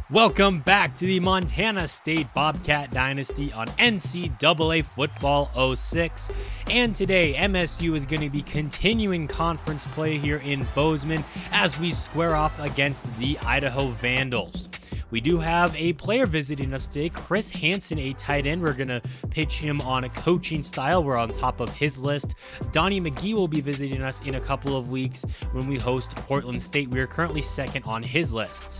Welcome back to the Montana State Bobcat Dynasty on NCAA Football 06. And today, MSU is going to be continuing conference play here in Bozeman as we square off against the Idaho Vandals. We do have a player visiting us today, Chris Hansen, a tight end. We're going to pitch him on a coaching style. We're on top of his list. Donnie McGee will be visiting us in a couple of weeks when we host Portland State. We are currently second on his list.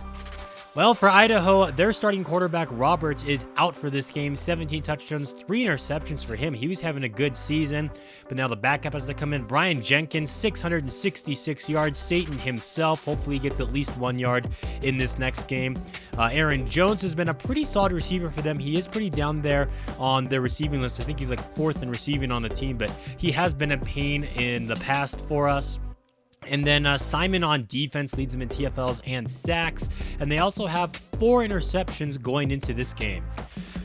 Well, for Idaho, their starting quarterback Roberts is out for this game. 17 touchdowns, 3 interceptions for him. He was having a good season, but now the backup has to come in. Brian Jenkins, 666 yards. Satan himself, hopefully he gets at least 1 yard in this next game. Aaron Jones has been a pretty solid receiver for them. He is pretty down there on their receiving list. I think he's like 4th in receiving on the team, but he has been a pain in the past for us. And then Simon on defense leads them in TFLs and sacks. And they also have 4 interceptions going into this game.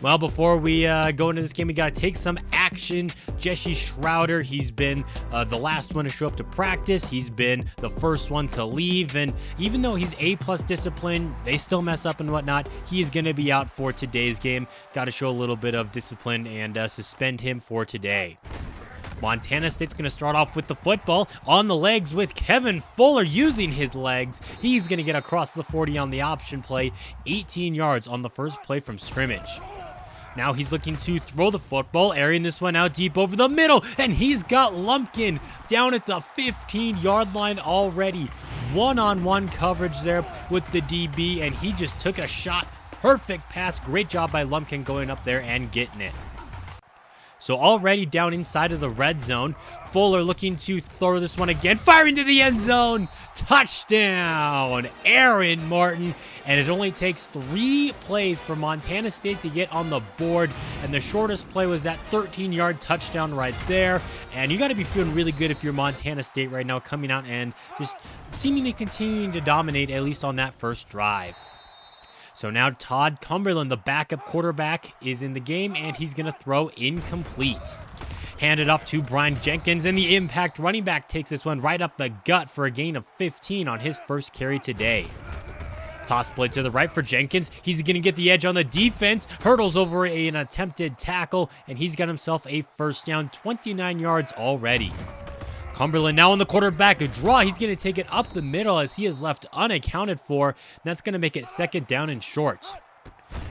Well, before we go into this game, we got to take some action. Jesse Schroeder, he's been the last one to show up to practice. He's been the first one to leave. And even though he's A+ discipline, they still mess up and whatnot. He is going to be out for today's game. Got to show a little bit of discipline and suspend him for today. Montana State's going to start off with the football on the legs with Kevin Fuller using his legs. He's going to get across the 40 on the option play, 18 yards on the first play from scrimmage. Now he's looking to throw the football, airing this one out deep over the middle, and he's got Lumpkin down at the 15-yard line already. One-on-one coverage there with the DB, and he just took a shot. Perfect pass. Great job by Lumpkin going up there and getting it. So already down inside of the red zone, Fuller looking to throw this one again, firing to the end zone. Touchdown, Aaron Martin. And it only takes 3 plays for Montana State to get on the board. And the shortest play was that 13-yard touchdown right there. And you got to be feeling really good if you're Montana State right now, coming out and just seemingly continuing to dominate, at least on that first drive. So now Todd Cumberland, the backup quarterback, is in the game, and he's going to throw incomplete. Handed off to Brian Jenkins, and the impact running back takes this one right up the gut for a gain of 15 on his first carry today. Toss play to the right for Jenkins. He's going to get the edge on the defense, hurdles over an attempted tackle, and he's got himself a first down, 29 yards already. Cumberland now on the quarterback draw. He's going to take it up the middle as he is left unaccounted for. And that's going to make it second down and short.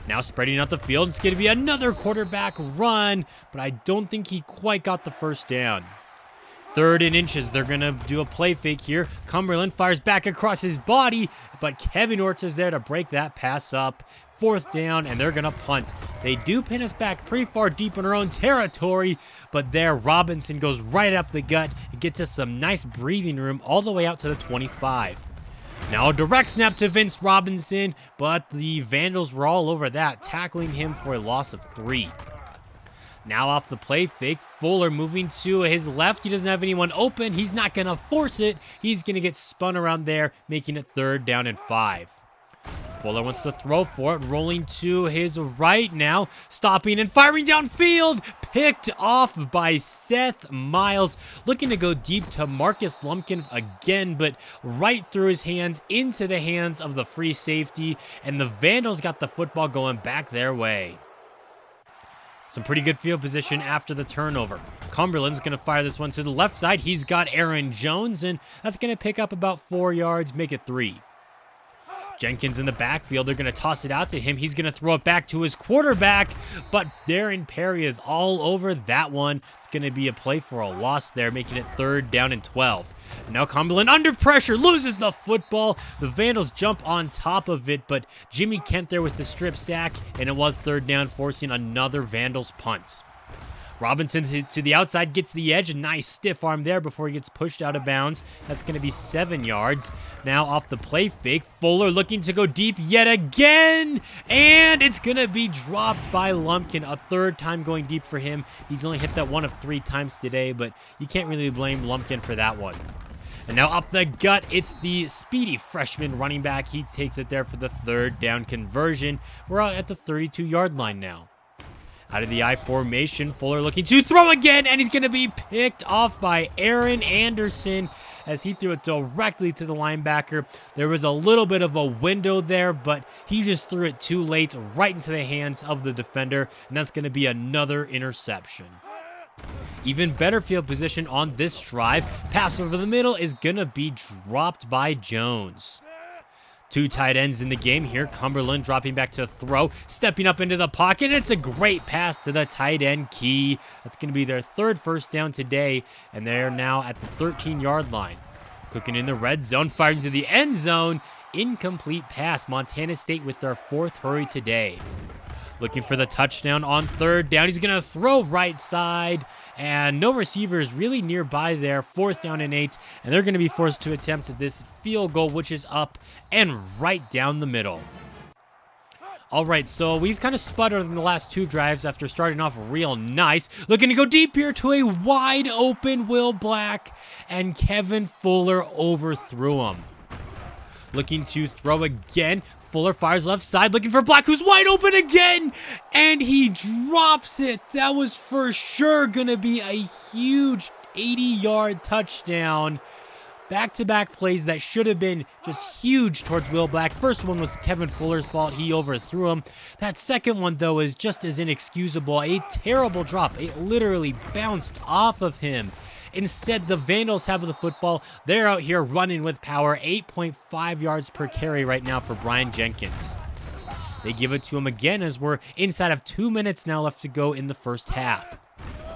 Now spreading out the field, it's going to be another quarterback run, but I don't think he quite got the first down. 3rd and inches. They're going to do a play fake here. Cumberland fires back across his body, but Kevin Orts is there to break that pass up. 4th down, and they're going to punt. They do pin us back pretty far deep in our own territory, but there Robinson goes right up the gut. It gets us some nice breathing room all the way out to the 25. Now a direct snap to Vince Robinson, but the Vandals were all over that, tackling him for a loss of 3. Now off the play fake, Fuller moving to his left. He doesn't have anyone open. He's not going to force it. He's going to get spun around there, making it 3rd down and 5. Fuller wants to throw for it, rolling to his right now, stopping and firing downfield, picked off by Seth Miles, looking to go deep to Marcus Lumpkin again, but right through his hands, into the hands of the free safety, and the Vandals got the football going back their way. Some pretty good field position after the turnover. Cumberland's going to fire this one to the left side. He's got Aaron Jones, and that's going to pick up about 4 yards, make it 3. Jenkins in the backfield. They're going to toss it out to him. He's going to throw it back to his quarterback, but Darren Perry is all over that one. It's going to be a play for a loss there, making it 3rd down and 12. And now Cumberland under pressure, loses the football. The Vandals jump on top of it, but Jimmy Kent there with the strip sack, and it was 3rd down, forcing another Vandals punt. Robinson to the outside, gets the edge, a nice stiff arm there before he gets pushed out of bounds. That's going to be 7 yards. Now off the play fake, Fuller looking to go deep yet again, and it's going to be dropped by Lumpkin, a 3rd time going deep for him. He's only hit that 1 of 3 times today, but you can't really blame Lumpkin for that one. And now up the gut, it's the speedy freshman running back. He takes it there for the 3rd down conversion. We're out at the 32-yard line now. Out of the I formation, Fuller looking to throw again, and he's going to be picked off by Aaron Anderson. as he threw it directly to the linebacker. There was a little bit of a window there, but he just threw it too late right into the hands of the defender, and that's going to be another interception. Even better field position on this drive. Pass over the middle is going to be dropped by Jones. Two tight ends in the game here. Cumberland dropping back to throw, stepping up into the pocket. It's a great pass to the tight end Key. That's going to be their third first down today, and they're now at the 13-yard line. Cooking in the red zone, firing to the end zone. Incomplete pass. Montana State with their fourth hurry today. Looking for the touchdown on third down. He's going to throw right side, and no receivers really nearby there. 4th down and 8, and they're going to be forced to attempt this field goal, which is up and right down the middle. All right, so we've kind of sputtered in the last two drives after starting off real nice. Looking to go deep here to a wide open Will Black, and Kevin Fuller overthrew him. Looking to throw again. Fuller fires left side, looking for Black, who's wide open again, and he drops it. That was for sure going to be a huge 80-yard touchdown. Back-to-back plays that should have been just huge towards Will Black. First one was Kevin Fuller's fault. He overthrew him. That second one, though, is just as inexcusable. A terrible drop. It literally bounced off of him. Instead, the Vandals have the football. They're out here running with power. 8.5 yards per carry right now for Brian Jenkins. They give it to him again as we're inside of 2 minutes now left to go in the first half.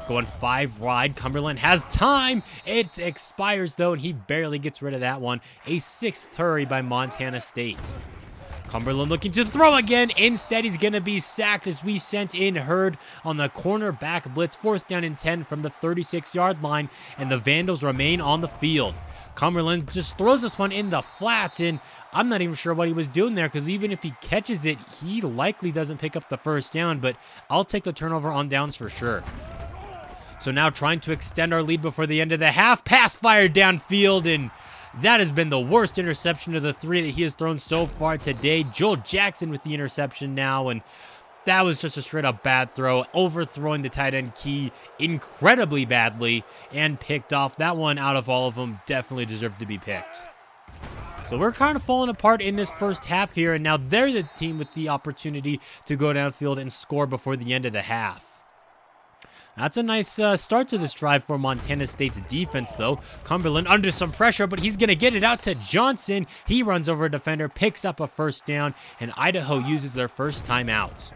Going 5 wide. Cumberland has time. It expires, though, and he barely gets rid of that one. A 6th hurry by Montana State. Cumberland looking to throw again. Instead, he's going to be sacked as we sent in Hurd on the cornerback blitz. 4th down and 10 from the 36-yard line, and the Vandals remain on the field. Cumberland just throws this one in the flat, and I'm not even sure what he was doing there, because even if he catches it, he likely doesn't pick up the first down, but I'll take the turnover on downs for sure. So now trying to extend our lead before the end of the half. Pass fired downfield, and that has been the worst interception of the 3 that he has thrown so far today. Joel Jackson with the interception now, and that was just a straight-up bad throw, overthrowing the tight end Key incredibly badly and picked off. That one, out of all of them, definitely deserved to be picked. So we're kind of falling apart in this first half here, and now they're the team with the opportunity to go downfield and score before the end of the half. That's a nice start to this drive for Montana State's defense, though. Cumberland under some pressure, but he's going to get it out to Johnson. He runs over a defender, picks up a first down, and Idaho uses their first timeout.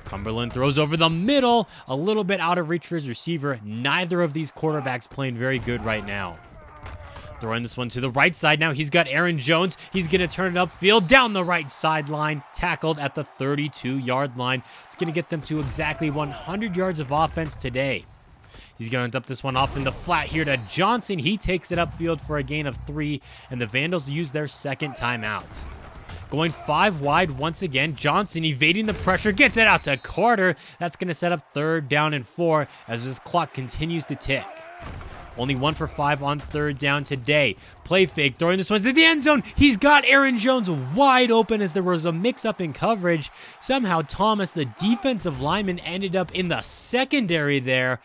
Cumberland throws over the middle, a little bit out of reach for his receiver. Neither of these quarterbacks playing very good right now. Throwing this one to the right side. Now he's got Aaron Jones. He's going to turn it upfield down the right sideline. Tackled at the 32-yard line. It's going to get them to exactly 100 yards of offense today. He's going to dump this one off in the flat here to Johnson. He takes it upfield for a gain of 3, and the Vandals use their second timeout. Going 5 wide once again. Johnson evading the pressure. Gets it out to Carter. That's going to set up 3rd down and 4 as this clock continues to tick. Only 1 for 5 on 3rd down today. Play fake, throwing this one to the end zone. He's got Aaron Jones wide open as there was a mix-up in coverage. Somehow Thomas, the defensive lineman, ended up in the secondary there.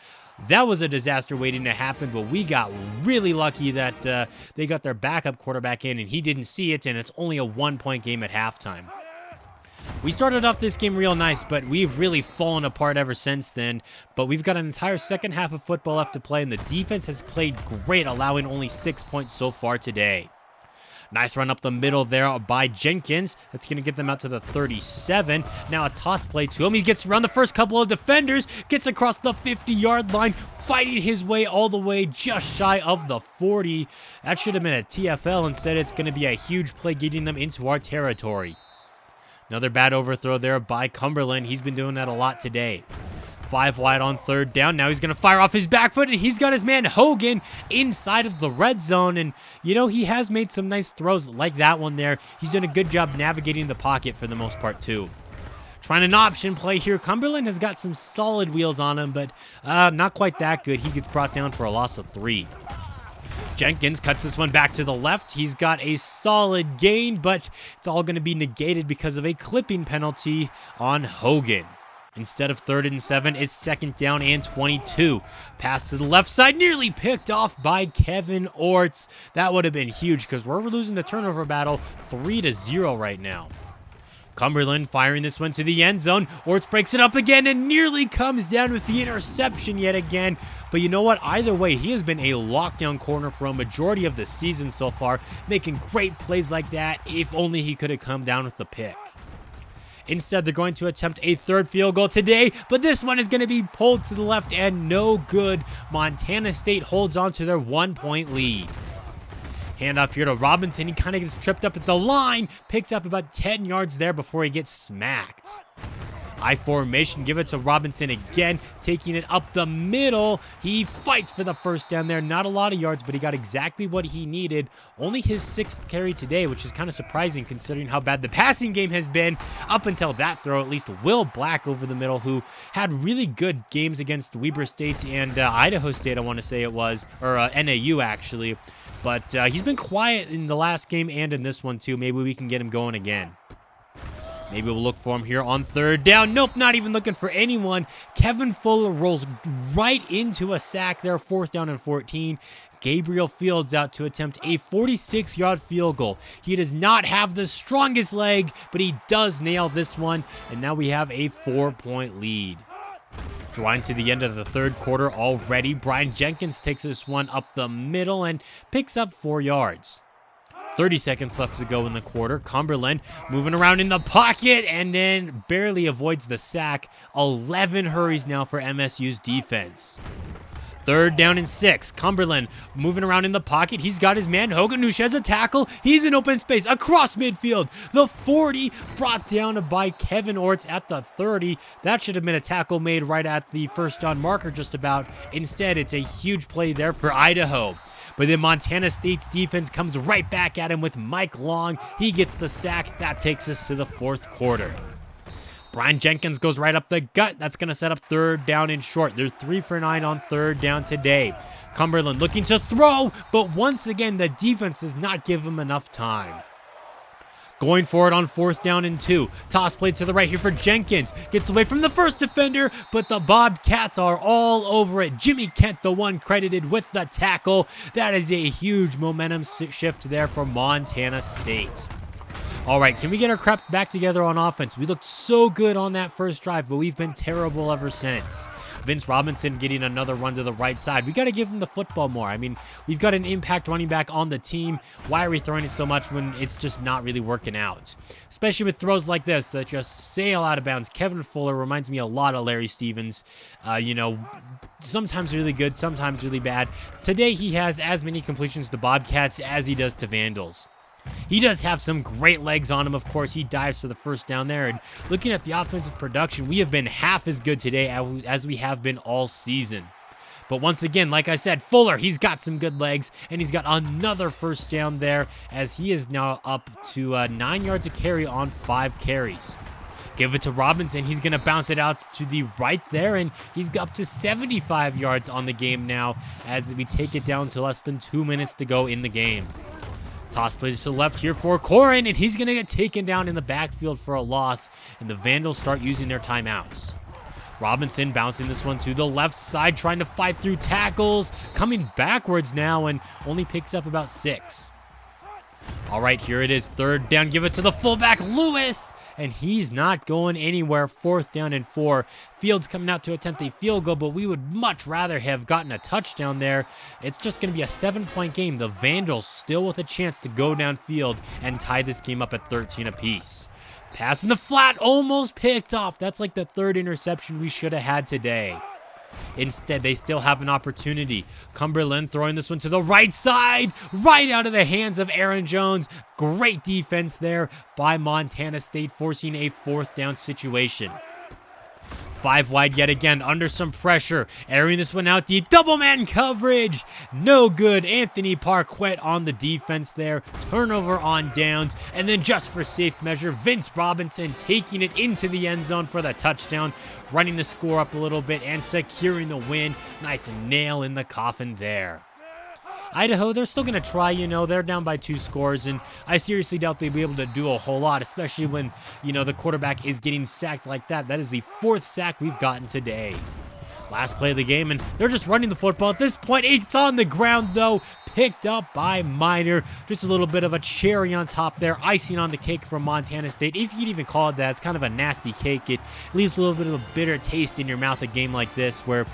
That was a disaster waiting to happen, but we got really lucky that they got their backup quarterback in, and he didn't see it, and it's only a 1-point game at halftime. We started off this game real nice, but we've really fallen apart ever since then. But we've got an entire second half of football left to play, and the defense has played great, allowing only 6 points so far today. Nice run up the middle there by Jenkins. That's going to get them out to the 37. Now a toss play to him. He gets around the first couple of defenders, gets across the 50-yard line, fighting his way all the way just shy of the 40. That should have been a TFL. Instead, it's going to be a huge play getting them into our territory. Another bad overthrow there by Cumberland. He's been doing that a lot today. 5 wide on 3rd down. Now he's going to fire off his back foot, and he's got his man Hogan inside of the red zone. And, you know, he has made some nice throws like that one there. He's done a good job navigating the pocket for the most part, too. Trying an option play here. Cumberland has got some solid wheels on him, but not quite that good. He gets brought down for a loss of 3. Jenkins cuts this one back to the left. He's got a solid gain, but it's all going to be negated because of a clipping penalty on Hogan. Instead of 3rd and 7, it's 2nd down and 22. Pass to the left side, nearly picked off by Kevin Orts. That would have been huge because we're losing the turnover battle 3-0 right now. Cumberland firing this one to the end zone. Orts breaks it up again and nearly comes down with the interception yet again. But you know what? Either way, he has been a lockdown corner for a majority of the season so far, making great plays like that. If only he could have come down with the pick. Instead, they're going to attempt a 3rd field goal today, but this one is going to be pulled to the left and no good. Montana State holds on to their 1-point lead. Handoff here to Robinson. He kind of gets tripped up at the line, picks up about 10 yards there before he gets smacked. I formation, give it to Robinson again, taking it up the middle. He fights for the 1st down there. Not a lot of yards, but he got exactly what he needed. Only his 6th carry today, which is kind of surprising considering how bad the passing game has been up until that throw. At least Will Black over the middle, who had really good games against Weber State and Idaho State, I want to say it was, or NAU actually. But he's been quiet in the last game and in this one too. Maybe we can get him going again. Maybe we'll look for him here on 3rd down. Nope, not even looking for anyone. Kevin Fuller rolls right into a sack there, 4th down and 14. Gabriel Fields out to attempt a 46-yard field goal. He does not have the strongest leg, but he does nail this one, and now we have a 4-point lead. Drawing to the end of the 3rd quarter already, Brian Jenkins takes this one up the middle and picks up 4 yards. 30 seconds left to go in the quarter. Cumberland moving around in the pocket and then barely avoids the sack. 11 hurries now for MSU's defense. 3rd down and 6. Cumberland moving around in the pocket. He's got his man Hoganush as a tackle. He's in open space across midfield. The 40 brought down by Kevin Orts at the 30. That should have been a tackle made right at the 1st down marker just about. Instead, it's a huge play there for Idaho. But then Montana State's defense comes right back at him with Mike Long. He gets the sack. That takes us to the 4th quarter. Brian Jenkins goes right up the gut. That's going to set up 3rd down and short. They're 3 for 9 on 3rd down today. Cumberland looking to throw, but once again, the defense does not give him enough time. Going for it on 4th down and 2. Toss play to the right here for Jenkins. Gets away from the first defender, but the Bobcats are all over it. Jimmy Kent, the one credited with the tackle. That is a huge momentum shift there for Montana State. All right, can we get our crap back together on offense? We looked so good on that first drive, but we've been terrible ever since. Vince Robinson getting another run to the right side. We got to give him the football more. I mean, we've got an impact running back on the team. Why are we throwing it so much when it's just not really working out? Especially with throws like this that just sail out of bounds. Kevin Fuller reminds me a lot of Larry Stevens. Sometimes really good, sometimes really bad. Today, he has as many completions to Bobcats as he does to Vandals. He does have some great legs on him, of course. He dives to the 1st down there. And looking at the offensive production, we have been half as good today as we have been all season. But once again, like I said, Fuller, he's got some good legs, and he's got another 1st down there as he is now up to 9 yards a carry on 5 carries. Give it to Robinson. He's going to bounce it out to the right there, and he's up to 75 yards on the game now as we take it down to less than 2 minutes to go in the game. Toss play to the left here for Corin, and he's going to get taken down in the backfield for a loss, and the Vandals start using their timeouts. Robinson bouncing this one to the left side, trying to fight through tackles, coming backwards now, and only picks up about 6. All right, here it is, 3rd down. Give it to the fullback, Lewis, and he's not going anywhere. 4th down and 4. Fields coming out to attempt a field goal, but we would much rather have gotten a touchdown there. It's just going to be a 7-point game. The Vandals still with a chance to go downfield and tie this game up at 13 apiece. Pass in the flat, almost picked off. That's like the 3rd interception we should have had today. Instead, they still have an opportunity. Cumberland throwing this one to the right side, right out of the hands of Aaron Jones. Great defense there by Montana State, forcing a 4th down situation. 5 wide yet again, under some pressure. Airing this one out deep. Double man coverage. No good. Anthony Parquet on the defense there. Turnover on downs. And then just for safe measure, Vince Robinson taking it into the end zone for the touchdown. Running the score up a little bit and securing the win. Nice nail in the coffin there. Idaho, they're still going to try, they're down by 2 scores, and I seriously doubt they'll be able to do a whole lot, especially when, the quarterback is getting sacked like that. That is the 4th sack we've gotten today. Last play of the game, and they're just running the football. At this point, it's on the ground, though, picked up by Minor. Just a little bit of a cherry on top there, icing on the cake from Montana State. If you could even call it that, it's kind of a nasty cake. It leaves a little bit of a bitter taste in your mouth a game like this, where,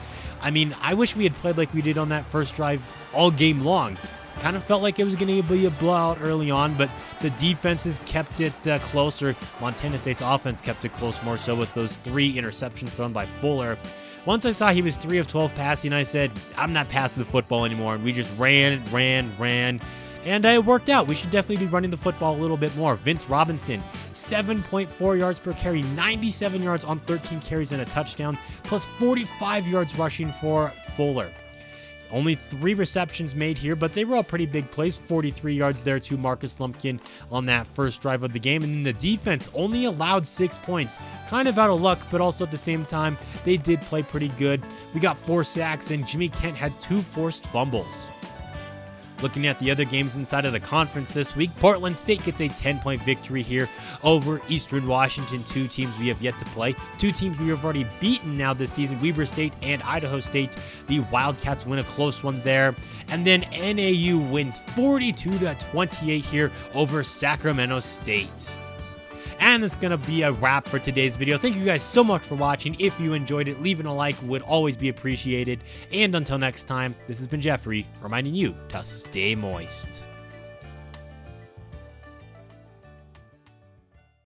I wish we had played like we did on that first drive all game long. Kind of felt like it was going to be a blowout early on, but the defenses kept it closer. Montana State's offense kept it close more so with those 3 interceptions thrown by Fuller. Once I saw he was 3 of 12 passing, I said, I'm not passing the football anymore. And we just ran. And it worked out. We should definitely be running the football a little bit more. Vince Robinson, 7.4 yards per carry, 97 yards on 13 carries and a touchdown, plus 45 yards rushing for Fuller. Only 3 receptions made here, but they were all pretty big plays. 43 yards there to Marcus Lumpkin on that first drive of the game. And then the defense only allowed 6 points. Kind of out of luck, but also at the same time, they did play pretty good. We got 4 sacks, and Jimmy Kent had 2 forced fumbles. Looking at the other games inside of the conference this week, Portland State gets a 10-point victory here over Eastern Washington, 2 teams we have yet to play. 2 teams we have already beaten now this season, Weber State and Idaho State. The Wildcats win a close one there. And then NAU wins 42-28 here over Sacramento State. And that's going to be a wrap for today's video. Thank you guys so much for watching. If you enjoyed it, leaving a like would always be appreciated. And until next time, this has been Jeffrey, reminding you to stay moist.